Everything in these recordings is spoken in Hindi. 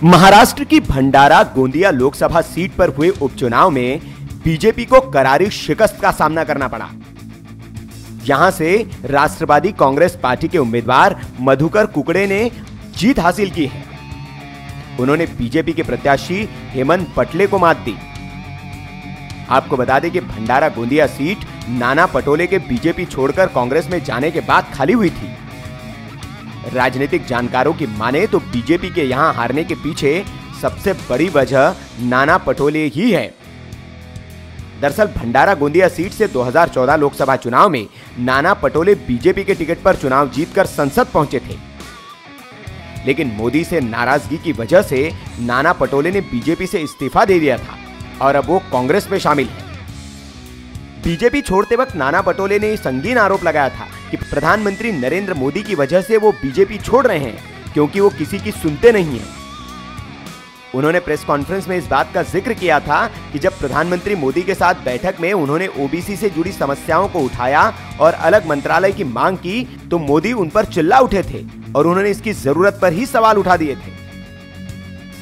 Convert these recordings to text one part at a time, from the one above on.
महाराष्ट्र की भंडारा गोंदिया लोकसभा सीट पर हुए उपचुनाव में बीजेपी को करारी शिकस्त का सामना करना पड़ा। यहां से राष्ट्रवादी कांग्रेस पार्टी के उम्मीदवार मधुकर कुकड़े ने जीत हासिल की है। उन्होंने बीजेपी के प्रत्याशी हेमंत पटले को मात दी। आपको बता दें कि भंडारा गोंदिया सीट नाना पटोले के बीजेपी छोड़कर कांग्रेस में जाने के बाद खाली हुई थी। राजनीतिक जानकारों की माने तो बीजेपी के यहां हारने के पीछे सबसे बड़ी वजह नाना पटोले ही है। दरअसल भंडारा गोंदिया सीट से 2014 लोकसभा चुनाव में नाना पटोले बीजेपी के टिकट पर चुनाव जीतकर संसद पहुंचे थे, लेकिन मोदी से नाराजगी की वजह से नाना पटोले ने बीजेपी से इस्तीफा दे दिया था और अब वो कांग्रेस में शामिल है। बीजेपी छोड़ते वक्त नाना पटोले ने संगीन आरोप लगाया था कि प्रधानमंत्री नरेंद्र मोदी की वजह से वो बीजेपी छोड़ रहे हैं, क्योंकि वो किसी की सुनते नहीं हैं। उन्होंने प्रेस कॉन्फ्रेंस में इस बात का जिक्र किया था कि जब प्रधानमंत्री मोदी के साथ बैठक में उन्होंने ओबीसी से जुड़ी समस्याओं को उठाया और अलग मंत्रालय की मांग की तो मोदी उन पर चिल्ला उठे थे और उन्होंने इसकी जरूरत पर ही सवाल उठा दिए थे।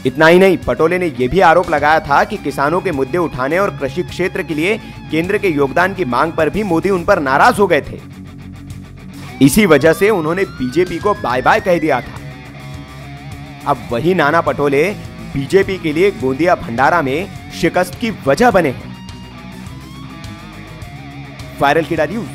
इतना ही नहीं, पटोले ने यह भी आरोप लगाया था कि किसानों के मुद्दे उठाने और कृषि क्षेत्र के लिए केंद्र के योगदान की मांग पर भी मोदी उन पर नाराज हो गए थे। इसी वजह से उन्होंने बीजेपी को बाय बाय कह दिया था। अब वही नाना पटोले बीजेपी के लिए गोंदिया भंडारा में शिकस्त की वजह बने हैं। वायरल किडा न्यूज।